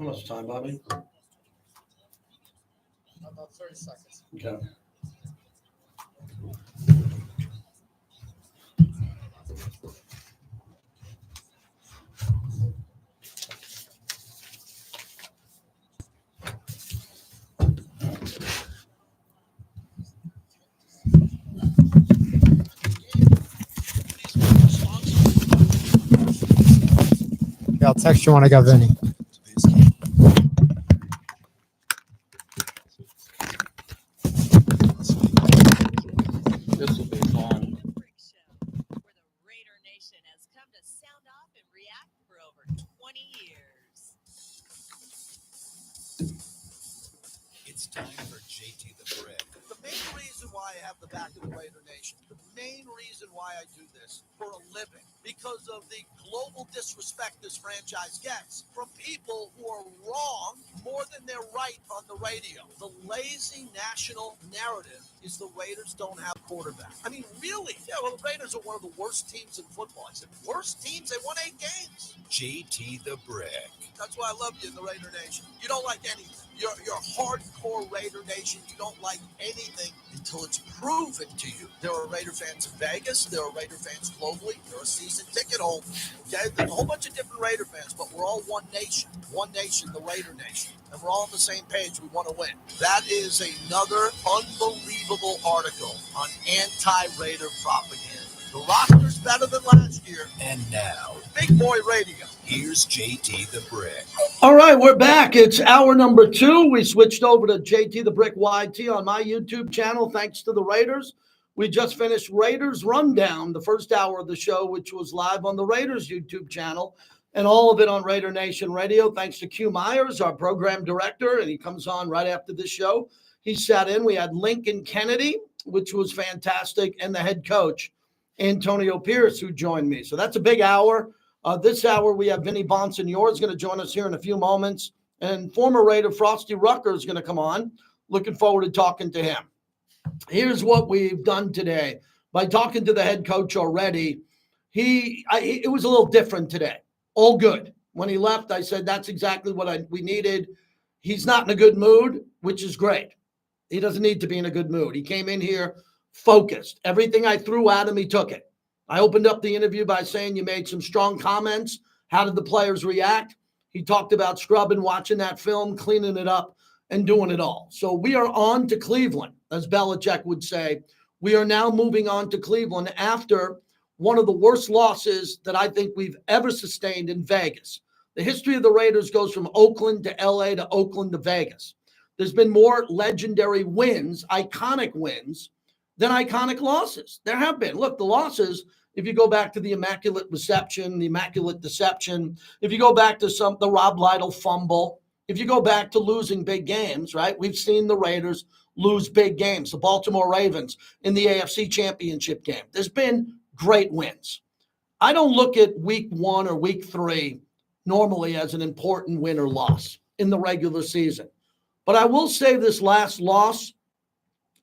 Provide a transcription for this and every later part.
How much time, Bobby? About 30 seconds. Okay. Yeah, I'll text you when I got Vinny. This will be fun. Where the Raider Nation has come to sound off and react for over 20 years. It's time for JT the Brick. The main reason why I have the back of the Raider Nation, the main reason why I do this for a living, because of the global disrespect this franchise gets from people who are wrong more than they're right on the radio. The lazy national narrative is the Raiders don't have a quarterback. I mean, really? Yeah, well, the Raiders are one of the worst teams in football. I said, worst teams? They won 8 games. JT the Brick. That's why I love you in the Raider Nation. You don't like anything. You're hardcore Raider Nation. You don't like anything until it's proven to you. There are Raider fans in Vegas. There are Raider fans globally. There are season ticket holders. Okay? There's a whole bunch of different Raider fans, but we're all one nation. One nation, the Raider Nation. And we're all on the same page. We want to win. That is another unbelievable article on anti-Raider propaganda. The roster's better than last year. And now, Big Boy Radio. here's JT the Brick. All right, we're back. It's hour number 2. We switched over to JT the Brick YT on my YouTube channel, thanks to the Raiders. We just finished Raiders Rundown, the first hour of the show, which was live on the Raiders YouTube channel, and all of it on Raider Nation Radio, thanks to Q Myers, our program director, and he comes on right after this show. He sat in. We had Lincoln Kennedy, which was fantastic, and the head coach, Antonio Pierce, who joined me. So that's a big hour. This hour, we have Vinnie Bonsignore is going to join us here in a few moments. And former Raider Frosty Rucker is going to come on. Looking forward to talking to him. Here's what we've done today. By talking to the head coach already, it was a little different today. All good. When he left, I said, that's exactly what we needed. He's not in a good mood, which is great. He doesn't need to be in a good mood. He came in here focused. Everything I threw at him, he took it. I opened up the interview by saying you made some strong comments. How did the players react? He talked about scrubbing, watching that film, cleaning it up, and doing it all. So we are on to Cleveland, as Belichick would say. We are now moving on to Cleveland after one of the worst losses that I think we've ever sustained in Vegas. The history of the Raiders goes from Oakland to LA to Oakland to Vegas. There's been more legendary wins, iconic wins, than iconic losses. There have been. Look, the losses, if you go back to the Immaculate Reception, the Immaculate Deception, if you go back to the Rob Lytle fumble, if you go back to losing big games, right? We've seen the Raiders lose big games. The Baltimore Ravens in the AFC Championship game. There's been great wins. I don't look at week 1 or week 3 normally as an important win or loss in the regular season. But I will say this last loss,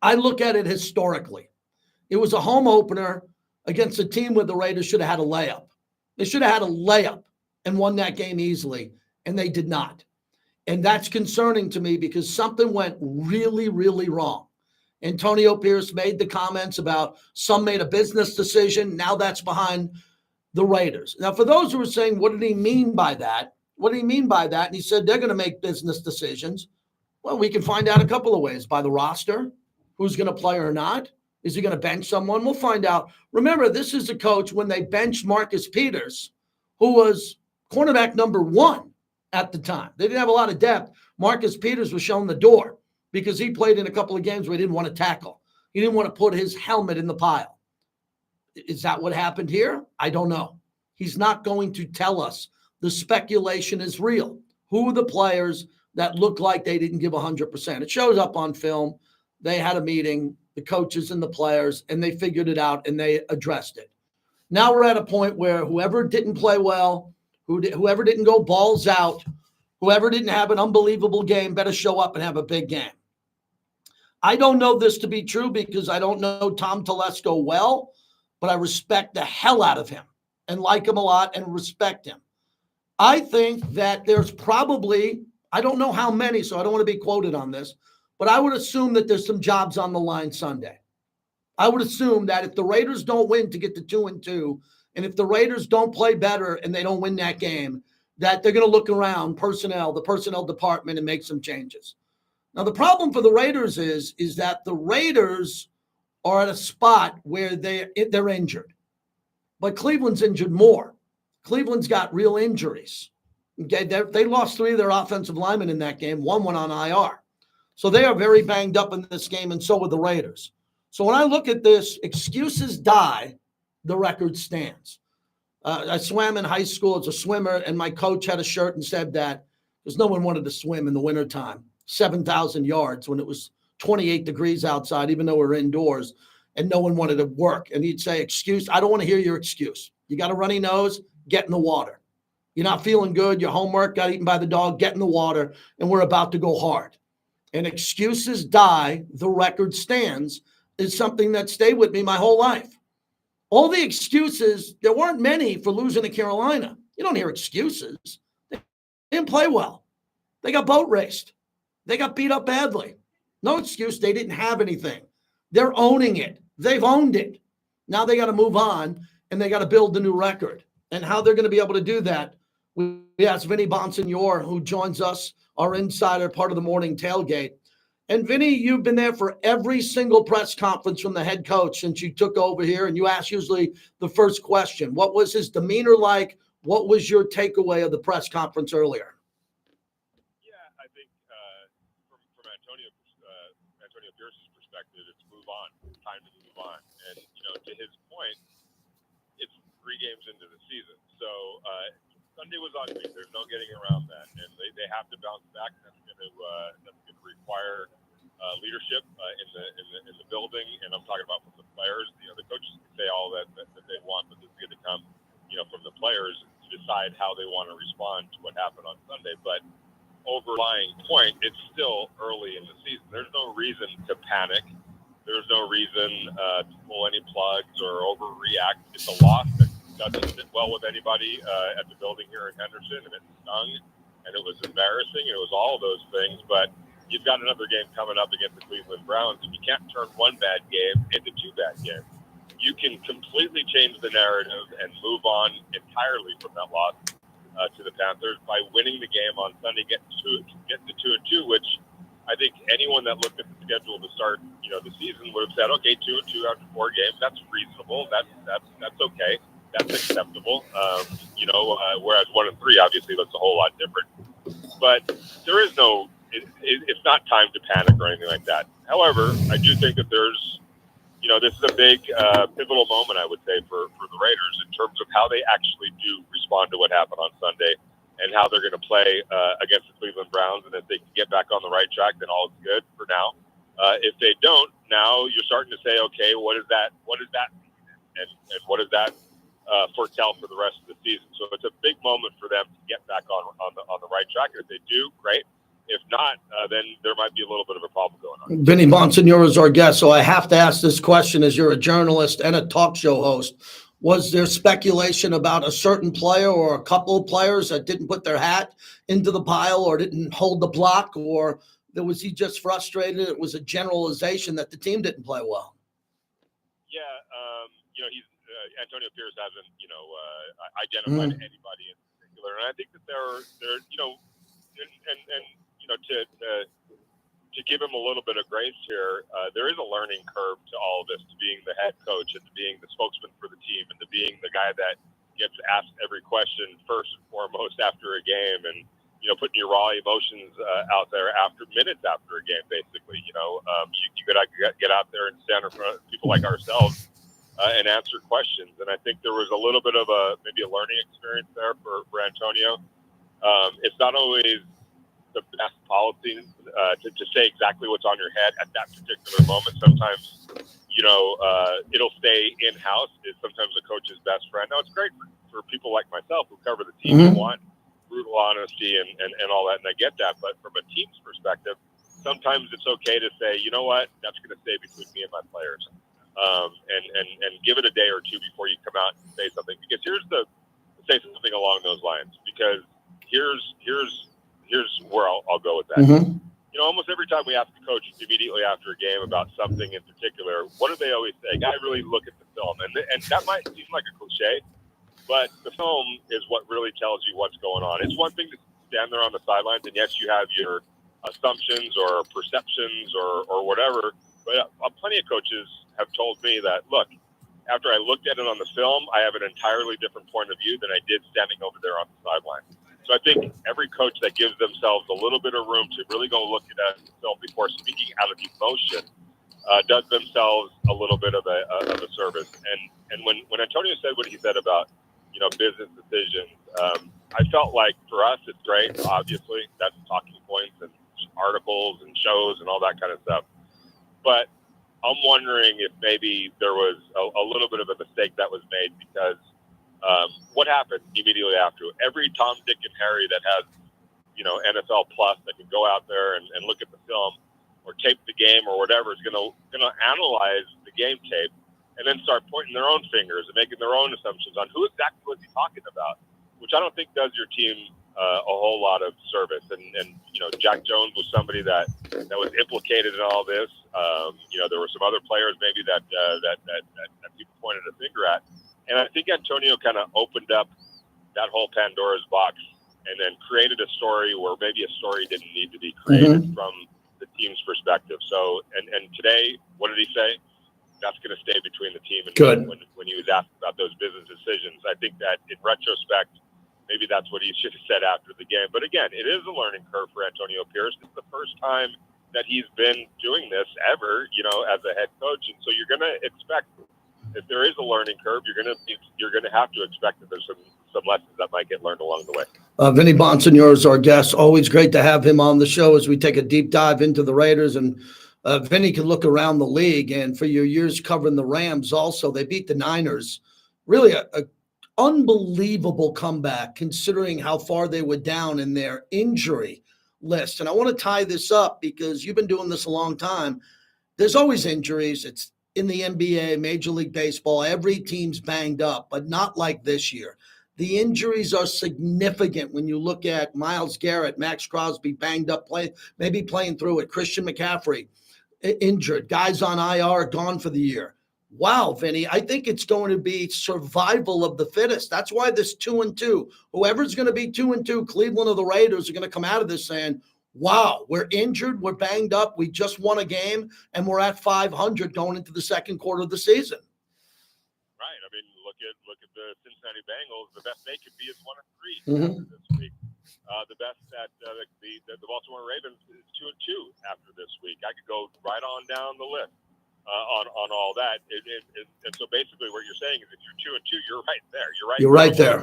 I look at it historically. It was a home opener against a team where the Raiders should have had a layup. They should have had a layup and won that game easily, and they did not. And that's concerning to me because something went really, really wrong. Antonio Pierce made the comments about some made a business decision. Now that's behind the Raiders. Now, for those who are saying, what did he mean by that? What did he mean by that? And he said they're going to make business decisions. Well, we can find out a couple of ways. By the roster, who's going to play or not. Is he going to bench someone? We'll find out. Remember, this is a coach when they benched Marcus Peters, who was cornerback number 1 at the time. They didn't have a lot of depth. Marcus Peters was shown the door because he played in a couple of games where he didn't want to tackle. He didn't want to put his helmet in the pile. Is that what happened here? I don't know. He's not going to tell us. The speculation is real. Who are the players that look like they didn't give 100%? It shows up on film. They had a meeting, the coaches and the players, and they figured it out and they addressed it. Now we're at a point where whoever didn't play well, whoever didn't go balls out, whoever didn't have an unbelievable game better show up and have a big game. I don't know this to be true because I don't know Tom Telesco well, but I respect the hell out of him and like him a lot and respect him. I think that there's probably I don't know how many, so I don't want to be quoted on this, but I would assume that there's some jobs on the line Sunday. I would assume that if the Raiders don't win to get to 2-2, and if the Raiders don't play better and they don't win that game, that they're going to look around the personnel department, and make some changes. Now, the problem for the Raiders is that the Raiders are at a spot where they're injured. But Cleveland's injured more. Cleveland's got real injuries. Okay, they lost 3 of their offensive linemen in that game. One went on IR. So they are very banged up in this game, and so are the Raiders. So when I look at this, excuses die, the record stands. I swam in high school as a swimmer, and my coach had a shirt and said that because no one wanted to swim in the wintertime, 7,000 yards when it was 28 degrees outside, even though we're indoors, and no one wanted to work. And he'd say, I don't want to hear your excuse. You got a runny nose, get in the water. You're not feeling good, your homework got eaten by the dog, get in the water, and we're about to go hard. And excuses die, the record stands, is something that stayed with me my whole life. All the excuses, there weren't many for losing to Carolina. You don't hear excuses. They didn't play well. They got boat raced. They got beat up badly. No excuse. They didn't have anything. They're owning it. They've owned it. Now they got to move on, and they got to build the new record. And how they're going to be able to do that, we asked Vinnie Bonsignore, who joins us, our insider, part of the morning tailgate. And Vinnie, you've been there for every single press conference from the head coach since you took over here, and you ask usually the first question. What was his demeanor like? What was your takeaway of the press conference earlier? Yeah, I think from Antonio Pierce's perspective, it's move on. It's time to move on. And, to his point, it's 3 games into the season. So Sunday was ugly. There's no getting around that. And they have to bounce back. That's going to require leadership in the building, and I'm talking about from the players. The coaches can say all that they want, but this is going to come, from the players to decide how they want to respond to what happened on Sunday. But overlying point, it's still early in the season. There's no reason to panic. There's no reason to pull any plugs or overreact. It's a loss that doesn't sit well with anybody at the building here in Henderson, and it stung, and it was embarrassing, and it was all of those things. But you've got another game coming up against the Cleveland Browns, and you can't turn 1 bad game into 2 bad games. You can completely change the narrative and move on entirely from that loss to the Panthers by winning the game on Sunday, getting to 2-2, which I think anyone that looked at the schedule to start, the season would have said, okay, 2-2 after 4 games, that's reasonable. That's okay. That's acceptable. Whereas 1-3, obviously, that's a whole lot different. But there is no. It's not time to panic or anything like that. However, I do think that there's, this is a big pivotal moment, I would say, for the Raiders in terms of how they actually do respond to what happened on Sunday and how they're going to play against the Cleveland Browns. And if they can get back on the right track, then all is good for now. If they don't, now you're starting to say, okay, what is that mean? And what does that foretell for the rest of the season? So it's a big moment for them to get back on the right track. And if they do, great. If not, then there might be a little bit of a problem going on. Vinnie Bonsignore is our guest, so I have to ask this question as you're a journalist and a talk show host. Was there speculation about a certain player or a couple of players that didn't put their hat into the pile or didn't hold the block, or was he just frustrated? It was a generalization that the team didn't play well. Yeah, he's Antonio Pierce hasn't, identified anybody in particular, and I think that they're to give him a little bit of grace here, there is a learning curve to all of this, to being the head coach and to being the spokesman for the team and to being the guy that gets asked every question first and foremost after a game, and putting your raw emotions out there minutes after a game. Basically, you got to get out there and stand in front of people like ourselves and answer questions. And I think there was a little bit of maybe a learning experience there for Antonio. It's not always the best policy to say exactly what's on your head at that particular moment. Sometimes, it'll stay in-house. It's sometimes a coach's best friend. Now, it's great for people like myself who cover the team and want brutal honesty and all that, and I get that. But from a team's perspective, sometimes it's okay to say, you know what, that's going to stay between me and my players. And give it a day or two before you come out and say something. Because say something along those lines. Because here's where I'll that. Mm-hmm. You know, almost every time we ask the coach immediately after a game about something in particular, what do they always say? Got to really look at the film. And that might seem like a cliche, but the film is what really tells you what's going on. It's one thing to stand there on the sidelines, and yes, you have your assumptions or perceptions or whatever, but plenty of coaches have told me that, look, after I looked at it on the film, I have an entirely different point of view than I did standing over there on the sideline. So I think every coach that gives themselves a little bit of room to really go look at the film before speaking out of emotion does themselves a little bit of a service. And when Antonio said what he said about, you know, business decisions, I felt like for us it's great. Obviously, that's talking points and articles and shows and all that kind of stuff. But I'm wondering if maybe there was a little bit of a mistake that was made because what happened immediately after? Every Tom, Dick, and Harry that has, you know, NFL Plus that can go out there and look at the film or tape the game or whatever is gonna analyze the game tape and then start pointing their own fingers and making their own assumptions on who exactly was he talking about, which I don't think does your team a whole lot of service. And you know, Jack Jones was somebody that was implicated in all this. You know, there were some other players maybe that people pointed a finger at. And I think Antonio kind of opened up that whole Pandora's box and then created a story where maybe a story didn't need to be created from the team's perspective. So, and today, what did he say? That's going to stay between the team and Good. when he was asked about those business decisions. I think that in retrospect, maybe that's what he should have said after the game. But again, it is a learning curve for Antonio Pierce. It's the first time that he's been doing this ever, you know, as a head coach. And so you're going to expect, if there is a learning curve, you're going to have to expect that there's some lessons that might get learned along the way. Vinnie Bonsignore is our guest. Always great to have him on the show as we take a deep dive into the Raiders. And Vinnie can look around the league. And for your years covering the Rams also, they beat the Niners. Really a unbelievable comeback considering how far they were down in their injury list. And I want to tie this up because you've been doing this a long time. There's always injuries. It's in the NBA, Major League Baseball, every team's banged up, but not like this year. The injuries are significant when you look at Myles Garrett, Max Crosby banged up, maybe playing through it, Christian McCaffrey injured, guys on IR gone for the year. Wow, Vinny, I think it's going to be survival of the fittest. That's why this 2-2, whoever's going to be 2-2, Cleveland or the Raiders are going to come out of this saying, wow, we're injured, we're banged up, we just won a game, and we're at 500 going into the second quarter of the season. Right. I mean, look at the Cincinnati Bengals. The best they could be is 1-3 after this week. The best that the Baltimore Ravens is 2-2 after this week. I could go right on down the list on all that. And so basically, what you're saying is, if you're 2-2, you're right there. You're right there.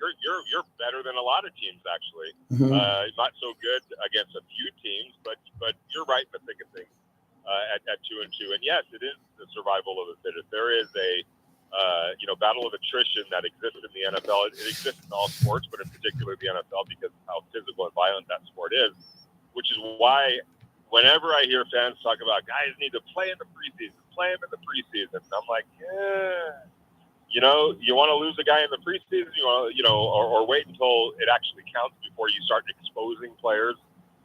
You're better than a lot of teams, actually. Not so good against a few teams, but you're right in the thick of things at 2-2. And yes, it is the survival of the fittest. There is a battle of attrition that exists in the NFL. It exists in all sports, but in particular the NFL because of how physical and violent that sport is. Which is why whenever I hear fans talk about guys need to play in the preseason, I'm like, yeah. You know, you want to lose a guy in the preseason, or wait until it actually counts before you start exposing players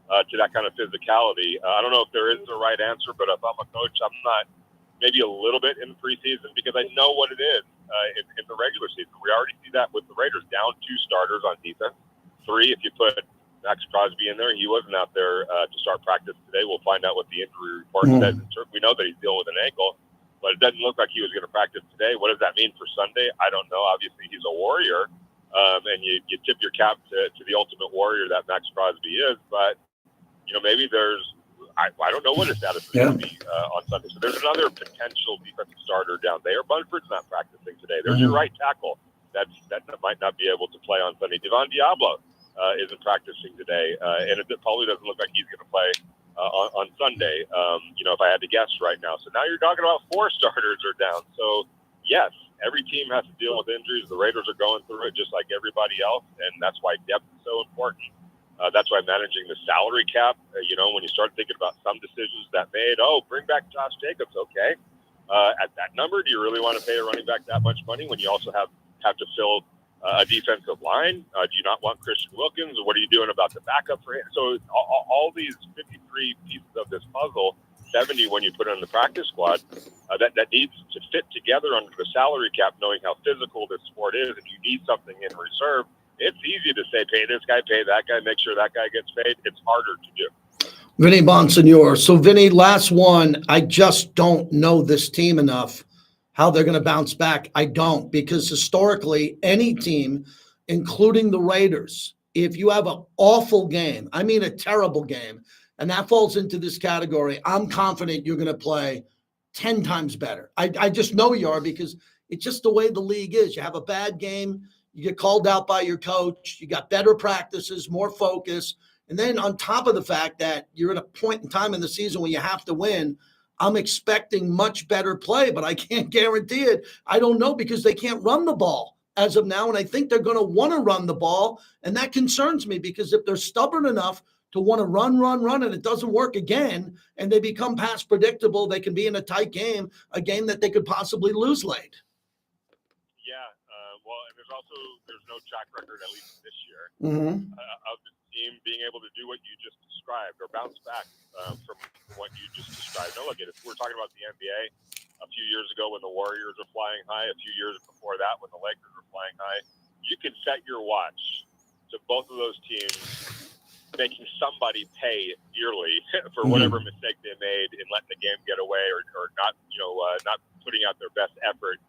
to that kind of physicality. I don't know if there is a right answer, but if I'm a coach, I'm not maybe a little bit in the preseason because I know what it is in the regular season. We already see that with the Raiders down 2 starters on defense, 3 if you put Max Crosby in there. He wasn't out there to start practice today. We'll find out what the injury report says. We know that he's dealing with an ankle. But it doesn't look like he was going to practice today. What does that mean for Sunday? I don't know. Obviously, he's a warrior, and you tip your cap to the ultimate warrior that Max Crosby is. But, maybe there's – I don't know what his status is going to be on Sunday. So there's another potential defensive starter down there. Bunford's not practicing today. There's your right tackle that might not be able to play on Sunday. Devon Diablo isn't practicing today, and it probably doesn't look like he's going to play on Sunday, if I had to guess right now. So now you're talking about 4 starters are down. So, yes, every team has to deal with injuries. The Raiders are going through it just like everybody else, and that's why depth is so important. That's why managing the salary cap, when you start thinking about some decisions that made, bring back Josh Jacobs, okay. At that number, do you really want to pay a running back that much money when you also have to fill a defensive line? Do you not want Christian Wilkins? What are you doing about the backup for him? So all these 53 pieces of this puzzle, 70 when you put it in the practice squad, that needs to fit together under the salary cap, knowing how physical this sport is, and you need something in reserve. It's easy to say, pay this guy, pay that guy, make sure that guy gets paid. It's harder to do. Vinnie Bonsignore. So, Vinnie, last one. I just don't know this team enough, how they're going to bounce back. I don't, because historically, any team, including the Raiders, if you have an awful game, I mean a terrible game, and that falls into this category, I'm confident you're going to play 10 times better. I just know you are, because it's just the way the league is. You have a bad game, you get called out by your coach, you got better practices, more focus. And then on top of the fact that you're at a point in time in the season when you have to win, I'm expecting much better play, but I can't guarantee it. I don't know, because they can't run the ball as of now, and I think they're going to want to run the ball, and that concerns me, because if they're stubborn enough to want to run, and it doesn't work again, and they become past predictable, they can be in a tight game, a game that they could possibly lose late. Yeah, well, and there's no track record, at least this year, of the team being able to do what you just described or bounce back from what you just described. Now, look, we're talking about the NBA a few years ago when the Warriors were flying high, a few years before that when the Lakers were flying high. You can set your watch to both of those teams making somebody pay dearly for whatever mistake they made in letting the game get away or not, not putting out their best effort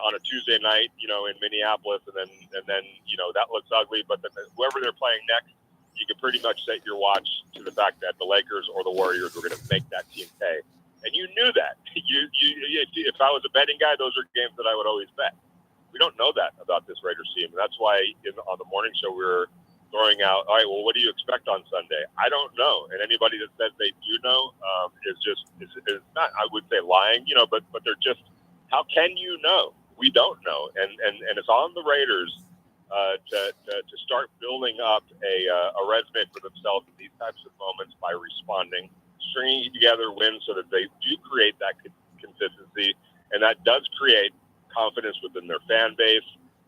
on a Tuesday night, in Minneapolis, and then that looks ugly. But then whoever they're playing next, you can pretty much set your watch to the fact that the Lakers or the Warriors were going to make that team pay, and you knew that. If I was a betting guy, those are games that I would always bet. We don't know that about this Raiders team, and that's why on the morning show we were throwing out, all right, well, what do you expect on Sunday? I don't know, and anybody that says they do know is not, I would say, lying, but they're just, how can you know? We don't know, and it's on the Raiders to start building up a resume for themselves in these types of moments by responding, stringing together wins so that they do create that consistency, and that does create confidence within their fan base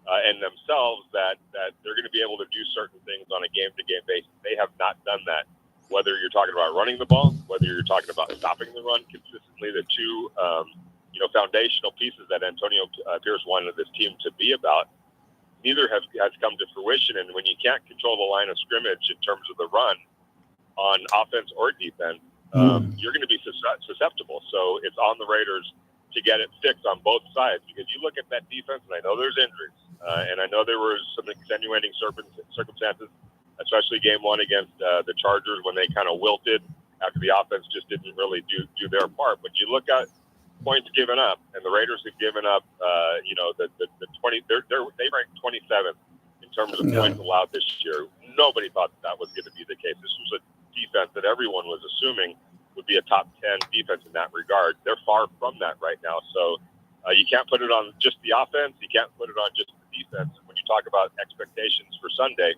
and themselves that they're going to be able to do certain things on a game-to-game basis. They have not done that. Whether you're talking about running the ball, whether you're talking about stopping the run consistently, the two foundational pieces that Antonio Pierce wanted this team to be about, neither has come to fruition. And when you can't control the line of scrimmage in terms of the run on offense or defense, you're going to be susceptible. So it's on the Raiders to get it fixed on both sides, because you look at that defense, and I know there's injuries, and I know there was some extenuating circumstances, especially game one against the Chargers when they kind of wilted after the offense just didn't really do their part. But you look at points given up, and the Raiders have given up, the 20. They ranked 27th in terms of points allowed this year. Nobody thought that was going to be the case. This was a defense that everyone was assuming would be a top 10 defense in that regard. They're far from that right now. So you can't put it on just the offense. You can't put it on just the defense. And when you talk about expectations for Sunday,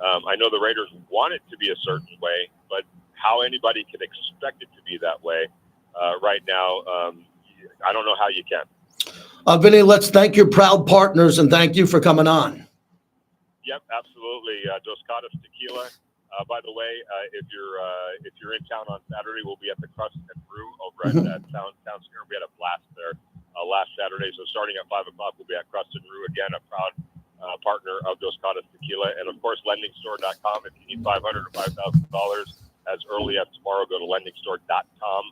I know the Raiders want it to be a certain way, but how anybody can expect it to be that way right now, I don't know how you can. Vinnie, let's thank your proud partners, and thank you for coming on. Yep, absolutely. Dos Catas Tequila. By the way, if you're in town on Saturday, we'll be at the Crust and Brew over at Town Square. We had a blast there last Saturday. So starting at 5 o'clock, we'll be at Crust and Brew again, a proud partner of Dos Catas Tequila. And of course, lendingstore.com. If you need $500 or $5,000 as early as tomorrow, go to lendingstore.com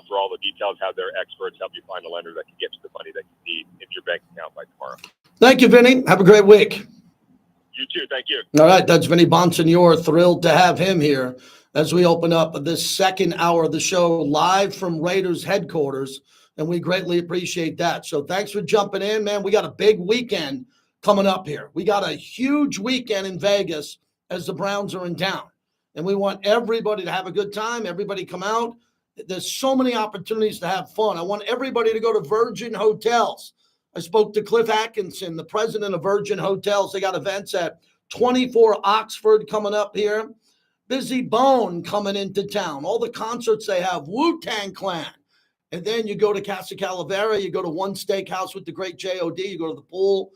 for all the details. Have their experts help you find a lender that can get you the money that you need in your bank account by tomorrow. Thank you, Vinnie. Have a great week. You too. Thank you. All right. That's Vinnie Bonsignore. Thrilled to have him here as we open up this second hour of the show live from Raiders headquarters. And we greatly appreciate that. So thanks for jumping in, man. We got a big weekend coming up here. We got a huge weekend in Vegas as the Browns are in town. And we want everybody to have a good time. Everybody come out. There's so many opportunities to have fun. I want everybody to go to Virgin Hotels. I spoke to Cliff Atkinson, the president of Virgin Hotels. They got events at 24 Oxford coming up here. Busy Bone coming into town. All the concerts they have. Wu-Tang Clan. And then you go to Casa Calavera, you go to One Steakhouse with the great JOD, you go to the pool,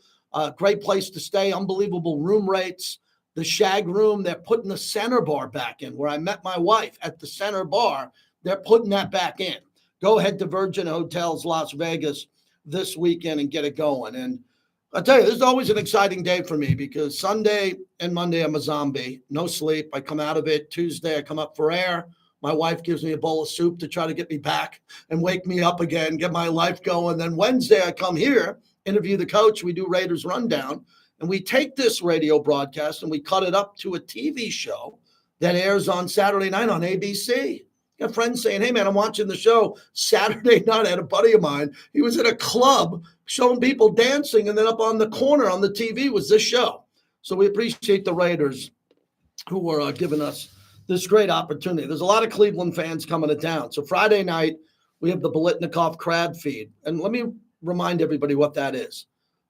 great place to stay, unbelievable room rates. The Shag Room, they're putting the center bar back in where I met my wife at the center bar. They're putting that back in. Go ahead to Virgin Hotels Las Vegas this weekend and get it going. And I'll tell you, this is always an exciting day for me because Sunday and Monday I'm a zombie. No sleep. I come out of it. Tuesday I come up for air. My wife gives me a bowl of soup to try to get me back and wake me up again, get my life going. Then Wednesday I come here, interview the coach. We do Raiders Rundown. And we take this radio broadcast and we cut it up to a TV show that airs on Saturday night on ABC. I got friends saying, hey, man, I'm watching the show Saturday night. I had a buddy of mine. He was in a club showing people dancing, and then up on the corner on the TV was this show. So we appreciate the Raiders who are giving us this great opportunity. There's a lot of Cleveland fans coming to town. So Friday night, we have the Bolitnikoff crab feed. And let me remind everybody what that is.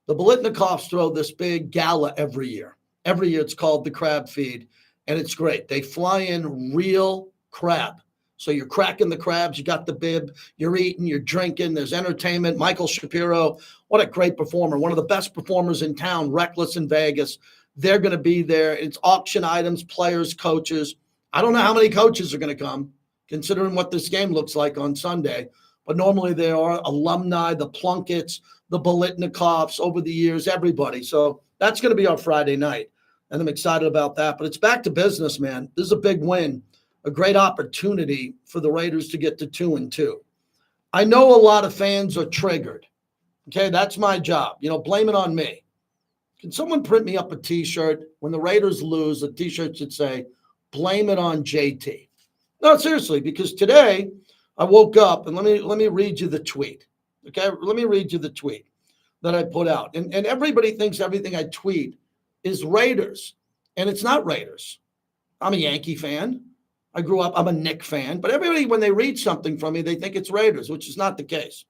The Bolitnikoffs throw this big gala every year. Every year it's called the crab feed, and it's great. They fly in real crab. So you're cracking the crabs, you got the bib, you're eating, you're drinking, there's entertainment. Michael Shapiro, what a great performer, one of the best performers in town, Reckless in Vegas. They're going to be there. It's auction items, players, coaches. I don't know how many coaches are going to come, considering what this game looks like on Sunday. But normally there are alumni, the Plunkets, the Bolitnikoffs over the years, everybody. So that's going to be our Friday night. And I'm excited about that. But it's back to business, man. This is a big win, a great opportunity for the Raiders to get to 2-2. I know a lot of fans are triggered. Okay, that's my job. Blame it on me. Can someone print me up a T-shirt? When the Raiders lose, a T-shirt should say, blame it on JT. No, seriously, because today I woke up, and let me read you the tweet. Okay, let me read you the tweet that I put out. And everybody thinks everything I tweet is Raiders, and it's not Raiders. I'm a Yankee fan. I grew up, I'm a Knick fan. But everybody, when they read something from me, they think it's Raiders, which is not the case.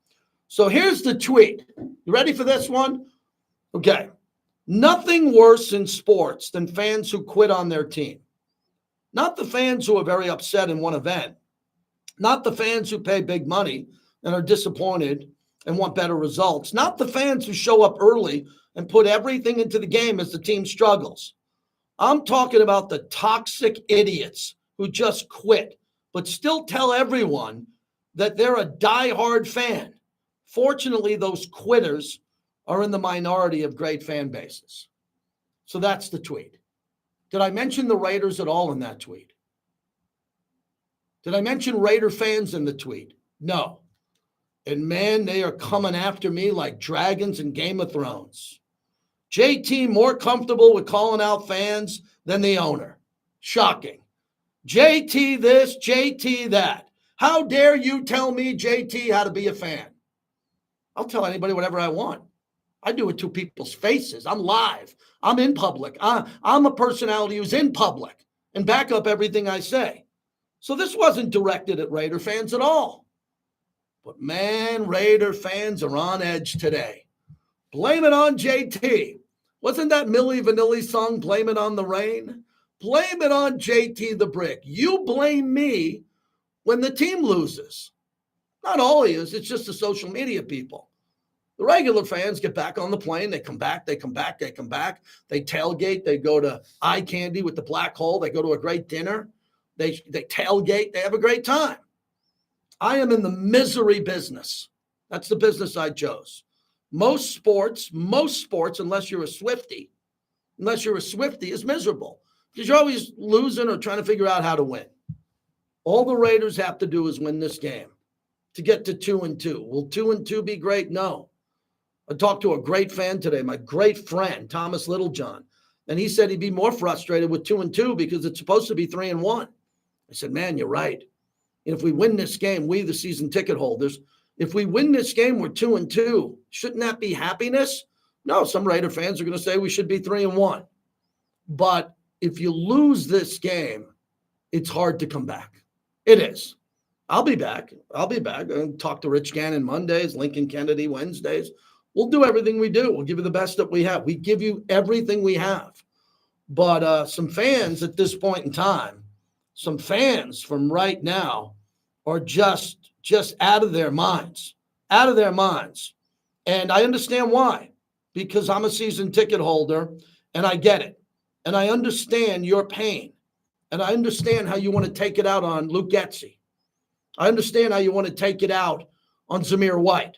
So here's the tweet. You ready for this one? Okay. Nothing worse in sports than fans who quit on their team. Not the fans who are very upset in one event. Not the fans who pay big money and are disappointed and want better results. Not the fans who show up early and put everything into the game as the team struggles. I'm talking about the toxic idiots who just quit, but still tell everyone that they're a diehard fan. Fortunately, those quitters are in the minority of great fan bases. So that's the tweet. Did I mention the Raiders at all in that tweet? Did I mention Raider fans in the tweet? No. And man, they are coming after me like dragons in Game of Thrones. JT more comfortable with calling out fans than the owner. Shocking. JT this, JT that. How dare you tell me, JT, how to be a fan? I'll tell anybody whatever I want. I do it to people's faces. I'm live. I'm in public. I'm a personality who's in public and back up everything I say. So this wasn't directed at Raider fans at all. But man, Raider fans are on edge today. Blame it on JT. Wasn't that Milli Vanilli's song, Blame It on the Rain? Blame it on JT the Brick. You blame me when the team loses. Not all of you, it's just the social media people. The regular fans get back on the plane. They come back, they come back, they come back. They tailgate. They go to Eye Candy with the Black Hole. They go to a great dinner. They tailgate. They have a great time. I am in the misery business. That's the business I chose. Most sports, unless you're a Swiftie, is miserable because you're always losing or trying to figure out how to win. All the Raiders have to do is win this game to get to 2-2. Will 2-2 be great? No. I talked to a great fan today, my great friend, Thomas Littlejohn, and he said he'd be more frustrated with 2-2 because it's supposed to be 3-1. I said, man, you're right. And if we win this game, we, the season ticket holders, if we win this game, we're 2-2. Shouldn't that be happiness? No, some Raider fans are going to say we should be 3-1. But if you lose this game, it's hard to come back. It is. I'll be back. I'll talk to Rich Gannon Mondays, Lincoln Kennedy Wednesdays. We'll do everything we do. We'll give you the best that we have. We give you everything we have. But some fans at this point in time, some fans from right now are just just out of their minds, out of their minds. And I understand why, because I'm a season ticket holder and I get it. And I understand your pain. And I understand how you want to take it out on Luke Getsy. I understand how you want to take it out on Zamir White.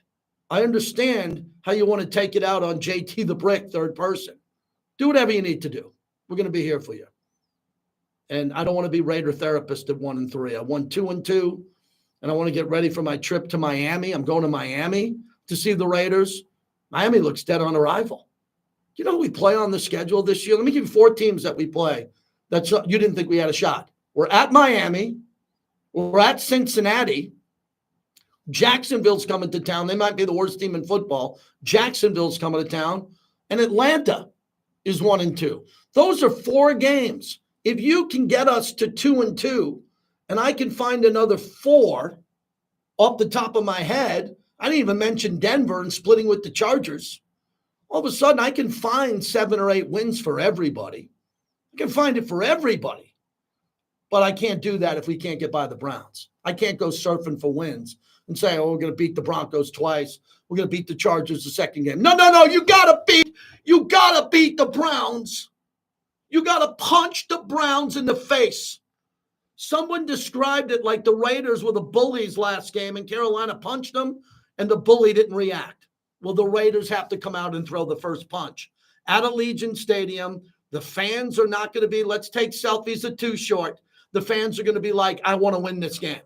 I understand how you want to take it out on JT the Brick, third person. Do whatever you need to do. We're going to be here for you. And I don't want to be Raider therapist at 1-3. I won 2-2, and I want to get ready for my trip to Miami. I'm going to Miami to see the Raiders. Miami looks dead on arrival. You know who we play on the schedule this year? Let me give you 4 teams that we play. That's you didn't think we had a shot. We're at Miami. We're at Cincinnati. Jacksonville's coming to town. They might be the worst team in football. Jacksonville's coming to town. And Atlanta is 1-2. Those are 4 games. If you can get us to 2-2, and I can find another 4 off the top of my head, I didn't even mention Denver and splitting with the Chargers. All of a sudden, I can find 7 or 8 wins for everybody. I can find it for everybody. But I can't do that if we can't get by the Browns. I can't go surfing for wins and say, oh, we're going to beat the Broncos twice. We're going to beat the Chargers the second game. No. You got to beat the Browns. You got to punch the Browns in the face. Someone described it like the Raiders were the bullies last game and Carolina punched them and the bully didn't react. Well, the Raiders have to come out and throw the first punch. At Allegiant Stadium, the fans are not going to be, let's take selfies at too short. The fans are going to be like, I want to win this game.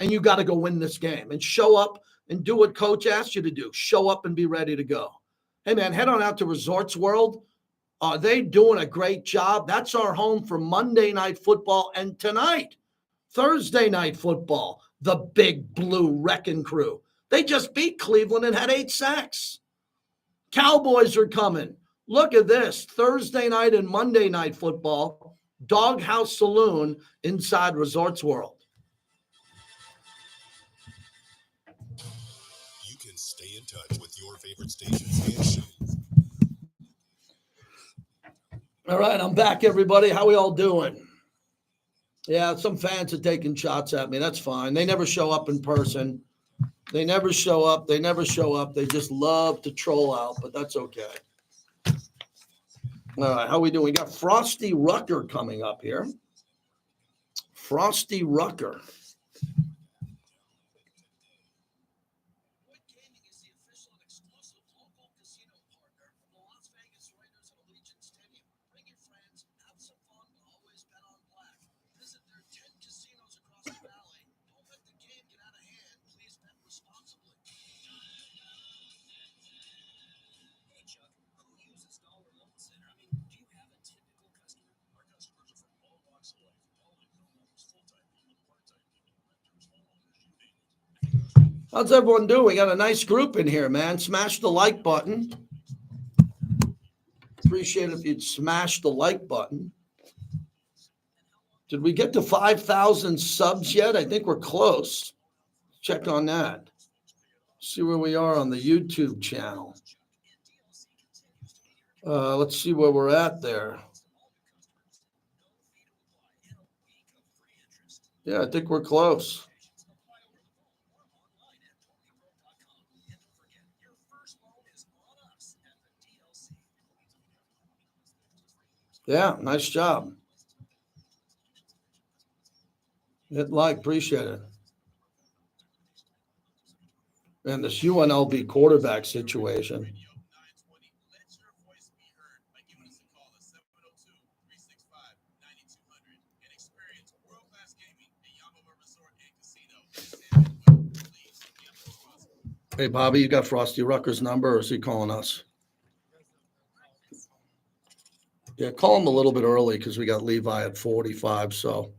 And you got to go win this game and show up and do what coach asked you to do. Show up and be ready to go. Hey, man, head on out to Resorts World. They're doing a great job. That's our home for Monday Night Football. And tonight, Thursday Night Football, the Big Blue Wrecking Crew. They just beat Cleveland and had 8 sacks. Cowboys are coming. Look at this. Thursday night and Monday Night Football, Doghouse Saloon inside Resorts World. You can stay in touch with your favorite stations and shows. All right, I'm back, everybody. How we all doing? Yeah, some fans are taking shots at me. That's fine. They never show up in person. They never show up. They just love to troll out, but that's okay. All right, how we doing? We got Frosty Rucker coming up here. Frosty Rucker. How's everyone doing? We got a nice group in here, man. Smash the like button. Appreciate it if you'd smash the like button. Did we get to 5,000 subs yet? I think we're close. Check on that. See where we are on the YouTube channel. Let's see where we're at there. Yeah, I think we're close. Yeah, nice job. Hit like, appreciate it. And this UNLV quarterback situation. Hey, Bobby, you got Frosty Rucker's number, or is he calling us? Yeah, call him a little bit early because we got Levi at 45, so.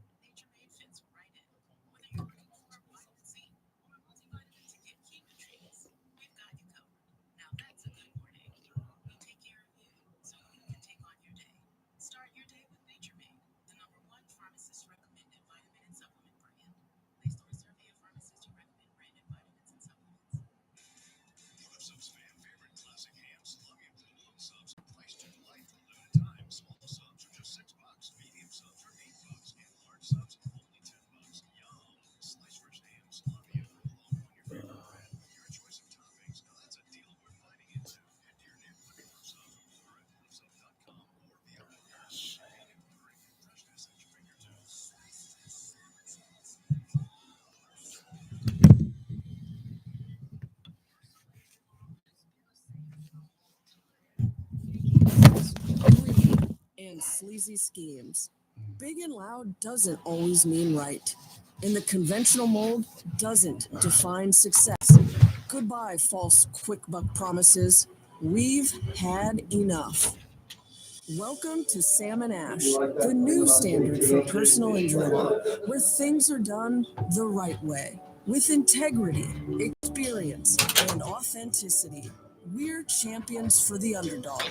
sleazy schemes. Big and loud doesn't always mean right. And the conventional mold doesn't define success. Goodbye, false quick buck promises. We've had enough. Welcome to Sam and Ash, the new standard for personal injury law, where things are done the right way, with integrity, experience, and authenticity. We're champions for the underdog.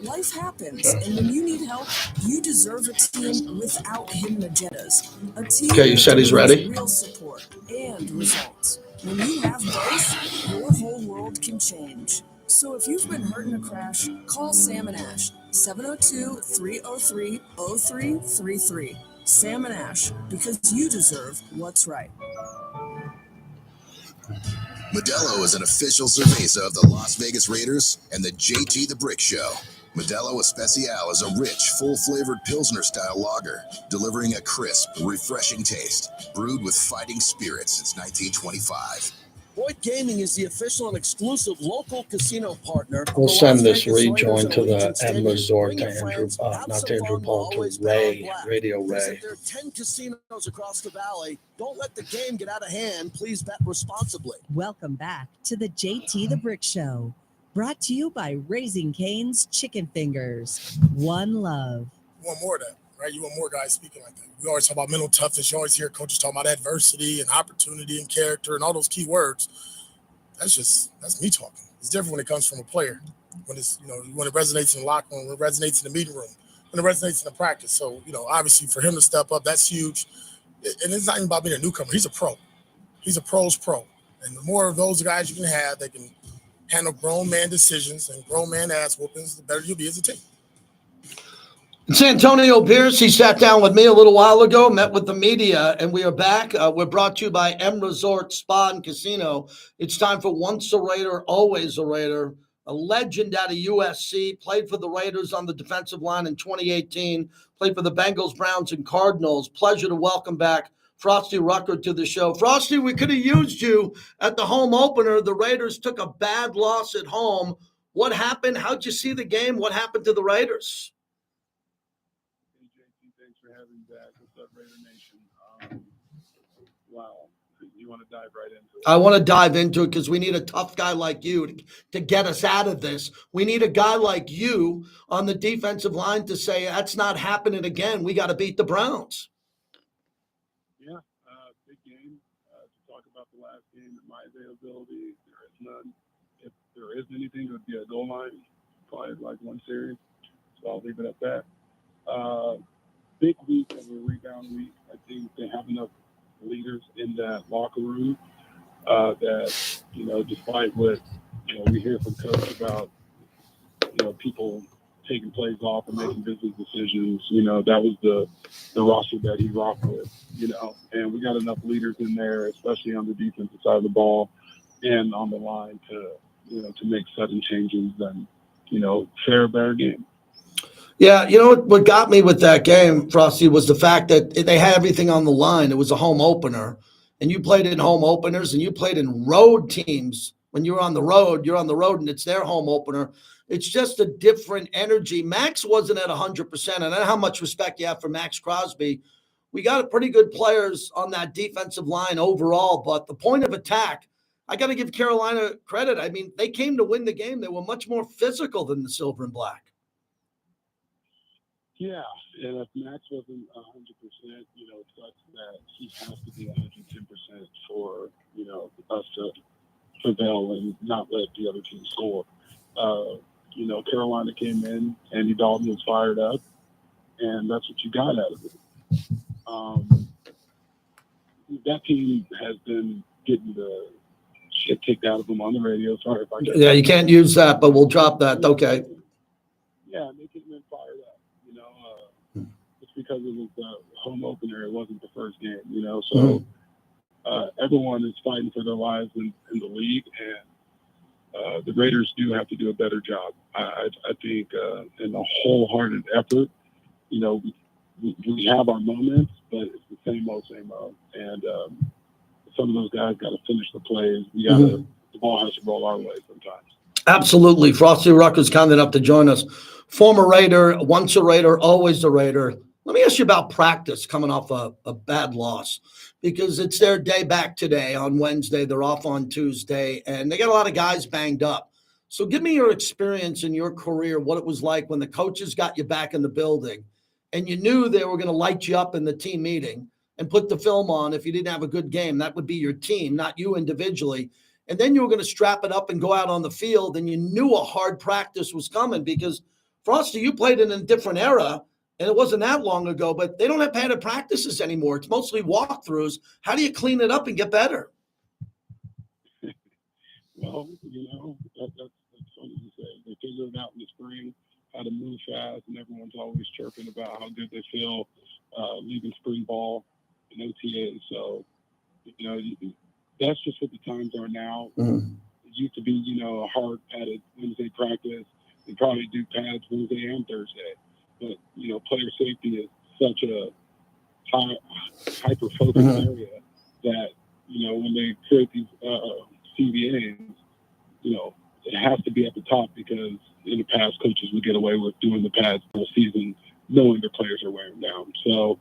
Life happens, and when you need help, you deserve a team without hidden agendas. A team Okay, you said he's that delivers ready? real support and results. When you have both, your whole world can change. So if you've been hurt in a crash, call Sam and Ash, 702-303-0333. Sam and Ash, because you deserve what's right. Modelo is an official cerveza of the Las Vegas Raiders and the JT the Brick Show. Modelo Especial is a rich, full-flavored Pilsner-style lager, delivering a crisp, refreshing taste, brewed with fighting spirit since 1925. Boyd Gaming is the official and exclusive local casino partner. of We'll the send Las this Vegas Raiders rejoin and to the Allegiant M Stadium. Resort Bring to your Andrew, friends, have not some to Andrew fun, Paul, to always bet on Ray, black. Radio Ray. Visit their 10 casinos across the valley. Don't let the game get out of hand. Please bet responsibly. Welcome back to the JT the Brick Show, brought to you by Raising Cane's Chicken Fingers. One love. You want more of that, right? You want more guys speaking like that. We always talk about mental toughness. You always hear coaches talking about adversity and opportunity and character and all those key words. That's me talking. It's different when it comes from a player. When it's, when it resonates in the locker room, when it resonates in the meeting room, when it resonates in the practice. So, obviously for him to step up, that's huge. And it's not even about being a newcomer. He's a pro. He's a pro's pro. And the more of those guys you can have that can handle grown man decisions and grown man ass whoopings, the better you'll be as a team. It's Antonio Pierce. He sat down with me a little while ago, met with the media, and we are back. We're brought to you by M Resort Spa and Casino. It's time for Once a Raider, Always a Raider. A legend out of USC, played for the Raiders on the defensive line in 2018, played for the Bengals, Browns, and Cardinals. Pleasure to welcome back Frosty Rucker to the show. Frosty, we could have used you at the home opener. The Raiders took a bad loss at home. What happened? How'd you see the game? What happened to the Raiders? Thanks for having me back. What's up, Raider Nation? Wow. You want to dive right into it? I want to dive into it because we need a tough guy like you to get us out of this. We need a guy like you on the defensive line to say, that's not happening again. We got to beat the Browns. Yeah, big game. To talk about the last game and my availability, there is none. If there is anything, it would be a goal line, probably like one series. So I'll leave it at that. Big week of a rebound week. I think they have enough leaders in that locker room that, despite what, we hear from coach about, people taking plays off and making business decisions, that was the roster that he rocked with, and we got enough leaders in there, especially on the defensive side of the ball and on the line to make sudden changes and, fair game. Yeah, what got me with that game, Frosty, was the fact that they had everything on the line. It was a home opener, and you played in home openers, and you played in road teams. When you're on the road, and it's their home opener. It's just a different energy. Max wasn't at 100%, and I know how much respect you have for Max Crosby. We got pretty good players on that defensive line overall, but the point of attack, I got to give Carolina credit. I mean, they came to win the game. They were much more physical than the Silver and Black. Yeah, and if Max wasn't 100%, it sucks that he has to be 110% for, us to prevail and not let the other team score. Carolina came in, Andy Dalton was fired up, and that's what you got out of it. That team has been getting the shit kicked out of them on the radio. Sorry if I get Yeah, you can't use that, but we'll drop that. Okay. Yeah, they could have been fired up. It's because it was the home opener. It wasn't the first game, So everyone is fighting for their lives in the league, and the Raiders do have to do a better job. I think in a wholehearted effort, we have our moments, but it's the same old. And some of those guys got to finish the plays. The ball has to roll our way sometimes. Absolutely. Frosty Rucker's kind enough to join us. former Raider, once a Raider, always a Raider. Let me ask you about practice coming off a bad loss, because it's their day back today on Wednesday. They're off on Tuesday, and they got a lot of guys banged up. So give me your experience in your career, what it was like when the coaches got you back in the building and you knew they were going to light you up in the team meeting and put the film on. If you didn't have a good game, that would be your team, not you individually. And then you were going to strap it up and go out on the field, and you knew a hard practice was coming because, Frosty, you played in a different era, and it wasn't that long ago, but they don't have padded practices anymore. It's mostly walkthroughs. How do you clean it up and get better? Well, that's funny you say. They figured out in the spring how to move fast, and everyone's always chirping about how good they feel leaving spring ball and OTA. So, that's just what the times are now. Mm-hmm. It used to be, a hard padded Wednesday practice. They probably do pads Wednesday and Thursday. But, player safety is such a hyper-focused area that, when they create these CBAs, it has to be at the top, because in the past, coaches would get away with doing the pads all season, knowing their players are wearing them down. So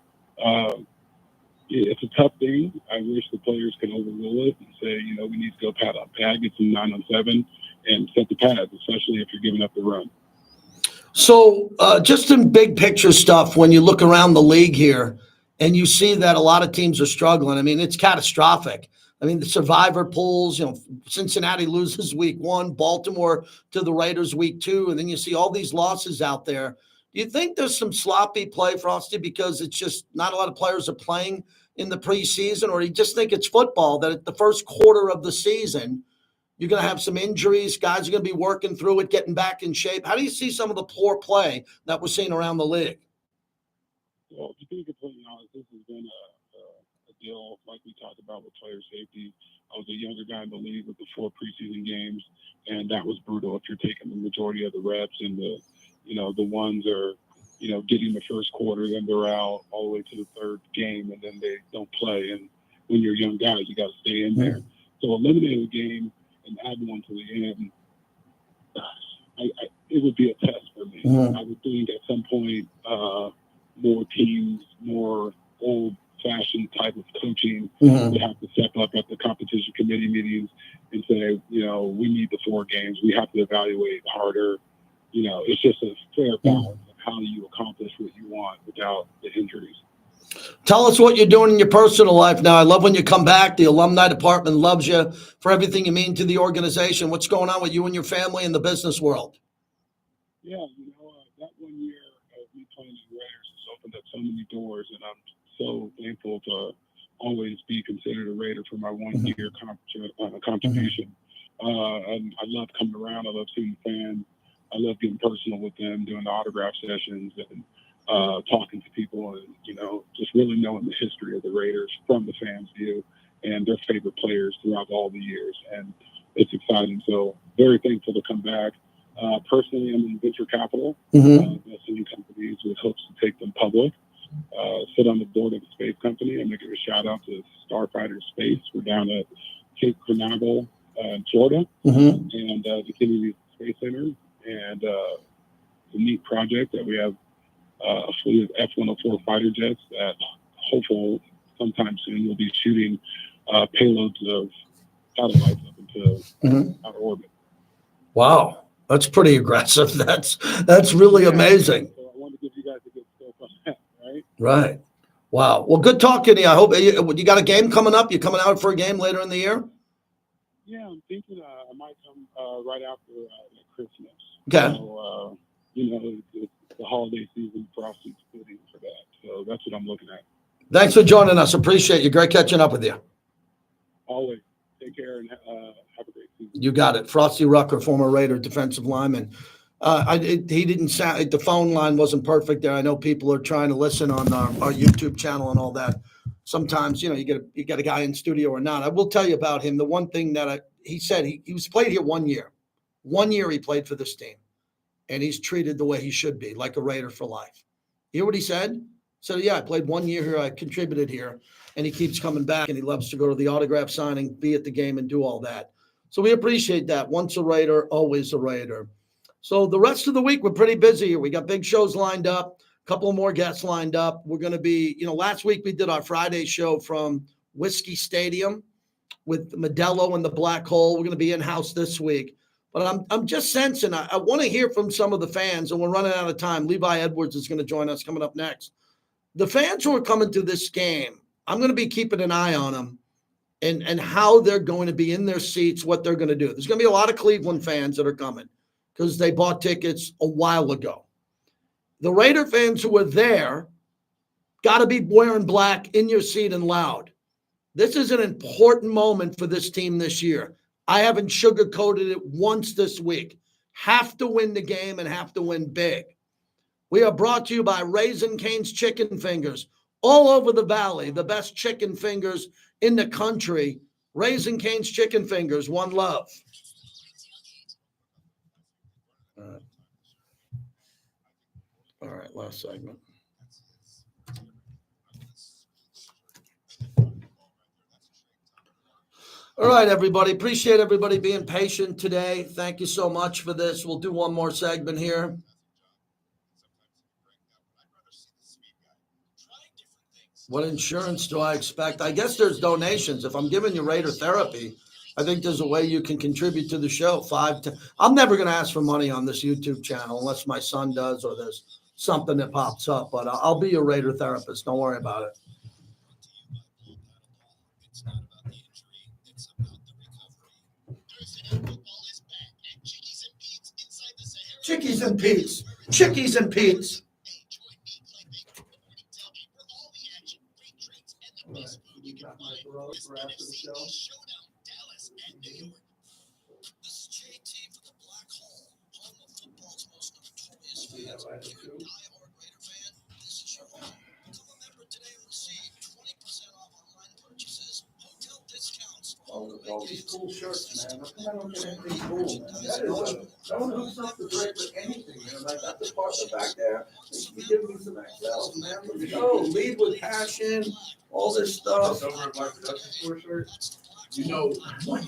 it's a tough thing. I wish the players could overrule it and say, we need to go pad up pad, get some 9-on-7, and set the pads, especially if you're giving up the run. So just in big picture stuff, when you look around the league here and you see that a lot of teams are struggling, I mean, it's catastrophic. I mean, the survivor pools, Cincinnati loses week 1, Baltimore to the Raiders week 2, and then you see all these losses out there. Do you think there's some sloppy play, Frosty, because it's just not a lot of players are playing in the preseason, or do you just think it's football, that at the first quarter of the season, you're going to have some injuries, guys are going to be working through it, getting back in shape? How do you see some of the poor play that we're seeing around the league? Well, to be completely honest, this has been a deal like we talked about with player safety. I was a younger guy in the league with the 4 preseason games, and that was brutal if you're taking the majority of the reps, and the ones are, getting the first quarter, then they're out all the way to the third game, and then they don't play. And when you're young guys, you got to stay in there. So eliminating the game and adding one to the end, it would be a test for me. I would think at some point, more teams, more old-fashioned type of coaching would have to step up at the competition committee meetings and say, we need the 4 games. We have to evaluate harder. It's just a fair balance of how you accomplish what you want without the injuries. Tell us what you're doing in your personal life now. I love when you come back. The alumni department loves you for everything you mean to the organization. What's going on with you and your family in the business world? Yeah, that 1 year of me playing in Raiders has opened up so many doors, and I'm so thankful to always be considered a Raider for my 1 year contribution. And I love coming around. I love seeing fans. I love getting personal with them, doing the autograph sessions and talking to people, and just really knowing the history of the Raiders from the fans' view and their favorite players throughout all the years. And it's exciting. So very thankful to come back. Personally, I'm in venture capital, investing in companies with hopes to take them public. Sit on the board of a space company. I'm going to give a shout out to Starfighter Space. We're down at Cape Canaveral in Florida, and the Kennedy Space Center. And it's a neat project that we have a fleet of F-104 fighter jets that hopefully sometime soon we'll be shooting payloads of satellites up into outer orbit. Wow, that's pretty aggressive. That's really amazing. So I wanted to give you guys a good scope on that, right? Right. Wow. Well, good talking to you. I hope you got a game coming up. You coming out for a game later in the year? Yeah, I'm thinking I might come right after Christmas. Okay. So, it's the holiday season, Frosty splitting for that. So that's what I'm looking at. Thanks for joining us. Appreciate you. Great catching up with you. Always. Take care and have a great season. You got it. Frosty Rucker, former Raider defensive lineman. He didn't sound, the phone line wasn't perfect there. I know people are trying to listen on our YouTube channel and all that. Sometimes, you get a guy in studio or not. I will tell you about him. The one thing that he said, he was played here 1 year. 1 year he played for this team, and he's treated the way he should be, like a Raider for life. You hear what he said? He said, yeah, I played 1 year here. I contributed here, and he keeps coming back, and he loves to go to the autograph signing, be at the game, and do all that. So we appreciate that. Once a Raider, always a Raider. So the rest of the week, we're pretty busy here. We got big shows lined up, a couple more guests lined up. We're going to be, last week we did our Friday show from Whiskey Stadium with Modelo and the Black Hole. We're going to be in-house this week. But I'm just sensing, I want to hear from some of the fans, and we're running out of time. Levi Edwards is going to join us coming up next. The fans who are coming to this game, I'm going to be keeping an eye on them and how they're going to be in their seats, what they're going to do. There's going to be a lot of Cleveland fans that are coming because they bought tickets a while ago. The Raider fans who are there got to be wearing black, in your seat, and loud. This is an important moment for this team this year. I haven't sugarcoated it once this week. Have to win the game and have to win big. We are brought to you by Raising Cane's Chicken Fingers. All over the valley, the best chicken fingers in the country. Raising Cane's Chicken Fingers, one love. All right, last segment. All right, everybody. Appreciate everybody being patient today. Thank you so much for this. We'll do one more segment here. What insurance do I expect? I guess there's donations. If I'm giving you Raider therapy, I think there's a way you can contribute to the show. I'm never going to ask for money on this YouTube channel unless my son does or there's something that pops up. But I'll be your Raider therapist. Don't worry about it. Chickies and Pete's. Chickies and Pete's. For after the show. This is JT for the Black Hole, home of football's most notorious fans. If you're a diehard Raider fan, this is your home. Become a member today and receive 20% off online purchases, hotel discounts. All these cool shirts, man. I don't get anything cool, man. No one hooks up the Drake with anything, man. Like that department back there, they should be giving me some XLs, man. Let's go. Lead with passion. All this stuff. Over at my production store shirt. You know,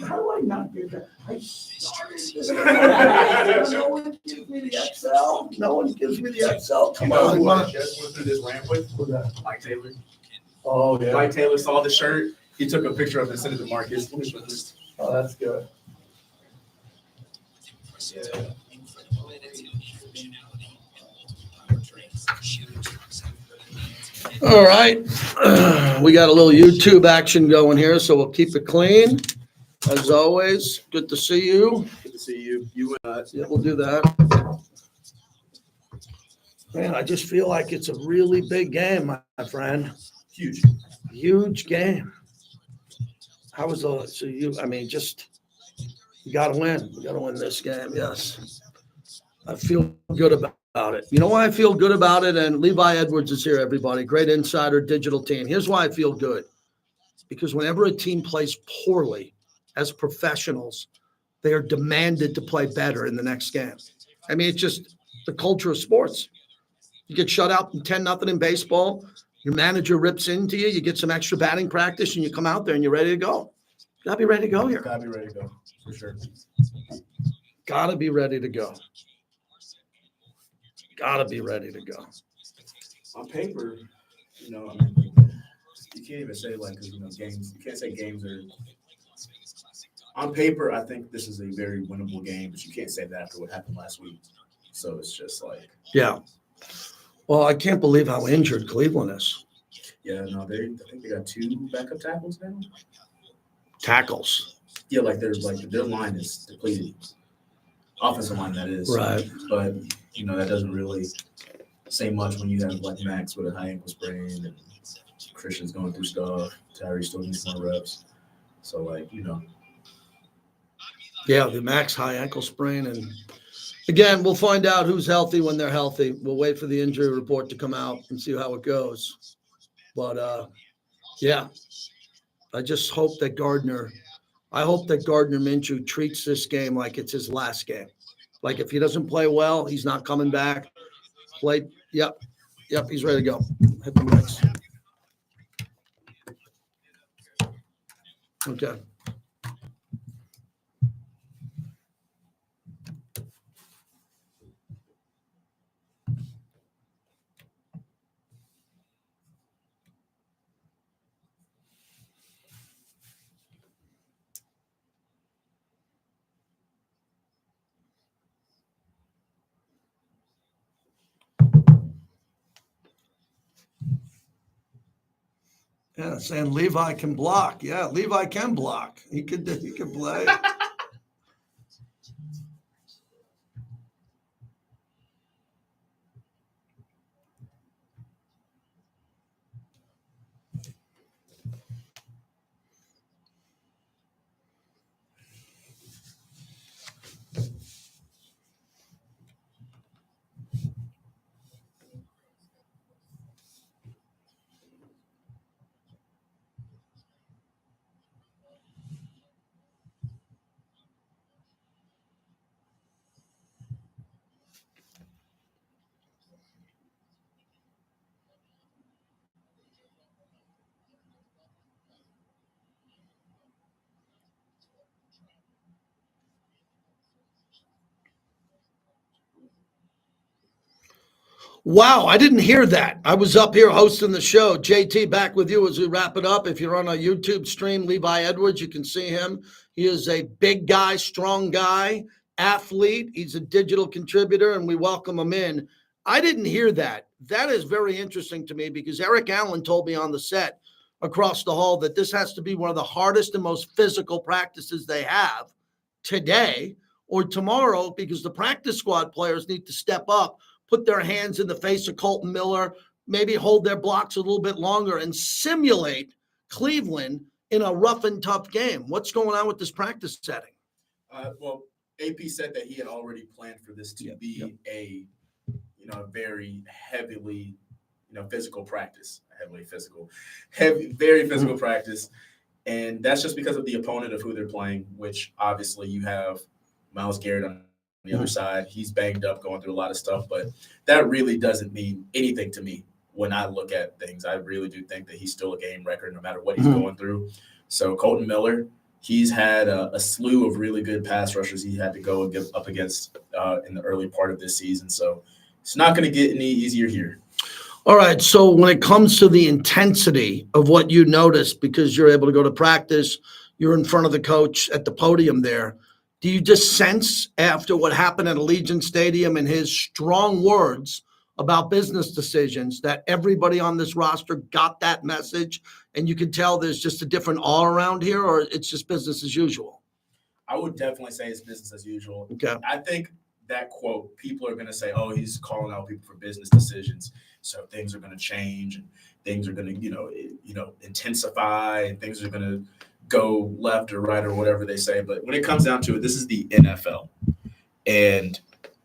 How do I not get that? I started this. No one gives me the XL. No one gives me the XL. Come on. who I just went through this ramp with? Mike Taylor. Oh, yeah. Mike Taylor saw the shirt. He took a picture of it and sent it to Marcus. Oh, that's good. Yeah. All right. We got a little YouTube action going here, so we'll keep it clean. As always, good to see you. Good to see you. You and us. Yeah, we'll do that. Man, I just feel like it's a really big game, my friend. Huge. Huge game. How was you got to win. We got to win this game, yes. I feel good about it. You know why I feel good about it? And Levi Edwards is here, everybody. Great insider, digital team. Here's why I feel good. Because whenever a team plays poorly as professionals, they are demanded to play better in the next game. I mean, it's just the culture of sports. You get shut out 10-0 in baseball. Your manager rips into you. You get some extra batting practice, and you come out there and you're ready to go. Got to be ready to go here. Got to be ready to go, for sure. Got to be ready to go. Got to be ready to go. On paper, you can't even say games. You can't say games are. On paper, I think this is a very winnable game, but you can't say that after what happened last week. So it's just like. Yeah. Well, I can't believe how injured Cleveland is. Yeah, no, I think they got 2 backup tackles now. Tackles. Yeah, their line is depleted. Offensive line, that is. Right. But, that doesn't really say much when you have Max with a high ankle sprain and Christian's going through stuff. Tyree still needs more reps. So, Yeah, the Max high ankle sprain. And again, we'll find out who's healthy when they're healthy. We'll wait for the injury report to come out and see how it goes. But, yeah, I just hope that Gardner Minshew treats this game like it's his last game. Like if he doesn't play well, he's not coming back. Yep, he's ready to go. Hit the mix. Okay. Yeah, saying Levi can block. Yeah, Levi can block. He could play. Wow, I didn't hear that. I was up here hosting the show. JT, back with you as we wrap it up. If you're on our YouTube stream, Levi Edwards, you can see him. He is a big guy, strong guy, athlete. He's a digital contributor, and we welcome him in. I didn't hear that. That is very interesting to me because Eric Allen told me on the set across the hall that this has to be one of the hardest and most physical practices they have today or tomorrow because the practice squad players need to step up, put their hands in the face of Colton Miller, maybe hold their blocks a little bit longer and simulate Cleveland in a rough and tough game. What's going on with this practice setting? Well, AP said that he had already planned for this to be a very heavily, physical practice, very physical practice. And that's just because of the opponent of who they're playing, which obviously you have Myles Garrett on the other side. He's banged up, going through a lot of stuff, but that really doesn't mean anything to me when I look at things. I really do think that he's still a game record no matter what he's going through. So Colton Miller, he's had a slew of really good pass rushers he had to go up against in the early part of this season. So it's not going to get any easier here. All right. So when it comes to the intensity of what you notice, because you're able to go to practice, you're in front of the coach at the podium there, do you just sense after what happened at Allegiant Stadium and his strong words about business decisions that everybody on this roster got that message and you can tell there's just a different awe around here, or it's just business as usual? I would definitely say it's business as usual. Okay. I think that quote, people are going to say, oh, he's calling out people for business decisions. So things are going to change and things are going to, intensify and things are going to go left or right or whatever they say. But when it comes down to it, this is the NFL. And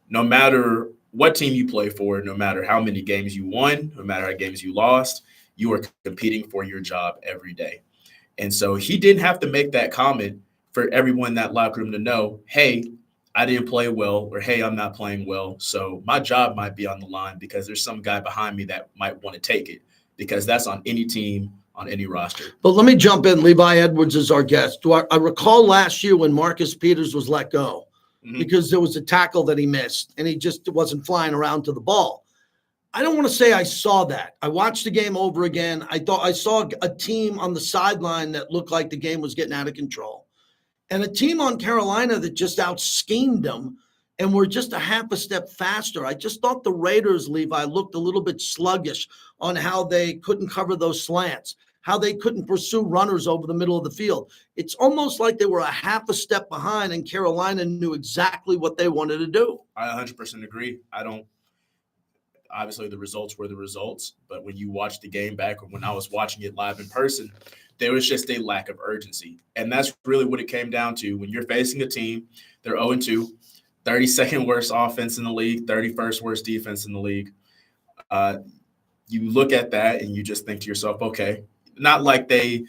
no matter what team you play for, no matter how many games you won, no matter how games you lost, you are competing for your job every day. And so he didn't have to make that comment for everyone in that locker room to know, hey, I didn't play well, or hey, I'm not playing well. So my job might be on the line because there's some guy behind me that might want to take it, because that's on any team, on any roster. But let me jump in. Levi Edwards is our guest. I recall last year when Marcus Peters was let go because there was a tackle that he missed and he just wasn't flying around to the ball. I don't want to say I saw that. I watched the game over again. I thought I saw a team on the sideline that looked like the game was getting out of control, and a team on Carolina that just out-schemed them and were just a half a step faster. I just thought the Raiders, Levi, looked a little bit sluggish on how they couldn't cover those slants, how they couldn't pursue runners over the middle of the field. It's almost like they were a half a step behind and Carolina knew exactly what they wanted to do. I 100% agree. Obviously the results were the results, but when you watch the game back, or when I was watching it live in person, there was just a lack of urgency. And that's really what it came down to. When you're facing a team, they're 0-2, 32nd worst offense in the league, 31st worst defense in the league. You look at that and you just think to yourself, okay, not like they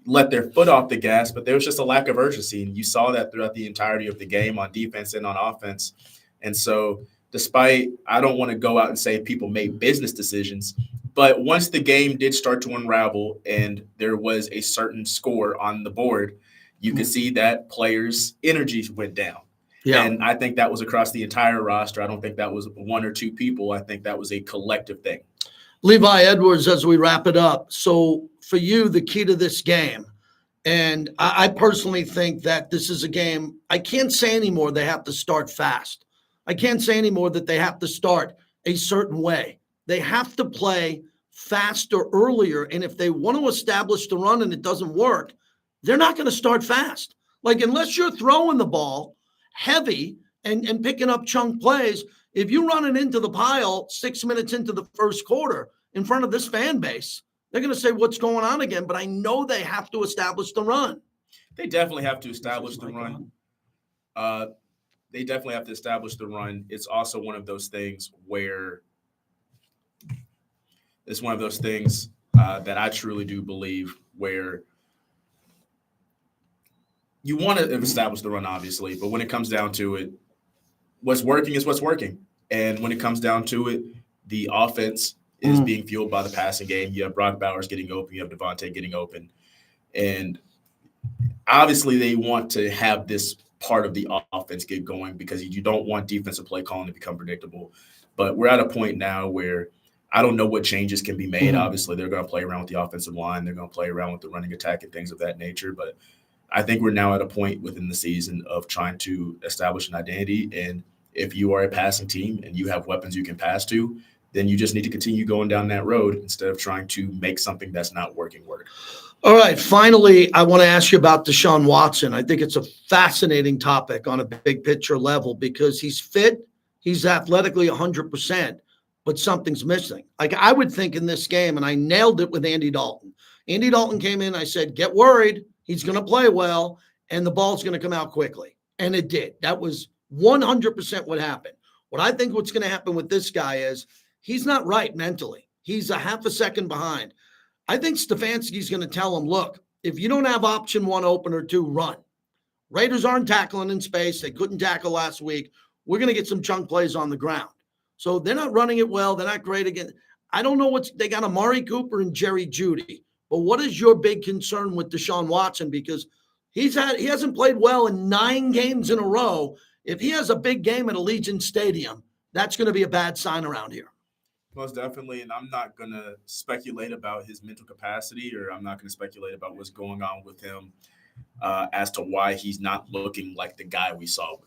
let their foot off the gas, but there was just a lack of urgency. And you saw that throughout the entirety of the game on defense and on offense. And so despite, I don't want to go out and say people made business decisions, but once the game did start to unravel and there was a certain score on the board, you could see that players' energy went down. Yeah. And I think that was across the entire roster. I don't think that was one or two people. I think that was a collective thing. Levi Edwards, as we wrap it up. So for you, the key to this game, and I personally think that this is a game, I can't say anymore they have to start fast. I can't say anymore that they have to start a certain way. They have to play faster earlier. And if they want to establish the run and it doesn't work, they're not going to start fast. Like, unless you're throwing the ball heavy and picking up chunk plays, if you run it into the pile 6 minutes into the first quarter in front of this fan base, they're going to say, what's going on again? But I know they have to establish the run. They definitely have to establish the run. They definitely have to establish the run. It's also one of those things where it's one of those things that I truly do believe where you want to establish the run, obviously, but when it comes down to it, what's working is what's working. And when it comes down to it, the offense is being fueled by the passing game. You have Brock Bowers getting open. You have Devontae getting open. And obviously they want to have this part of the offense get going because you don't want defensive play calling to become predictable. But we're at a point now where I don't know what changes can be made. Obviously, they're going to play around with the offensive line. They're going to play around with the running attack and things of that nature. But I think we're now at a point within the season of trying to establish an identity. And if you are a passing team and you have weapons you can pass to, then you just need to continue going down that road instead of trying to make something that's not working work. All right. Finally, I want to ask you about Deshaun Watson. I think it's a fascinating topic on a big picture level because he's fit. He's athletically 100%, but something's missing. Like, I would think in this game, and I nailed it with Andy Dalton. Andy Dalton came in. I said, get worried. He's going to play well, and the ball's going to come out quickly. And it did. That was 100% what happened. What I think what's going to happen with this guy is he's not right mentally. He's a half a second behind. I think Stefanski's going to tell him, look, if you don't have option one open or two, run. Raiders aren't tackling in space. They couldn't tackle last week. We're going to get some chunk plays on the ground. So they're not running it well. They're not great again. I don't know they got Amari Cooper and Jerry Jeudy. But what is your big concern with Deshaun Watson? Because he hasn't played well in 9 games in a row. If he has a big game at Allegiant Stadium, that's going to be a bad sign around here. Most definitely, and I'm not going to speculate about his mental capacity, or I'm not going to speculate about what's going on with him as to why he's not looking like the guy we saw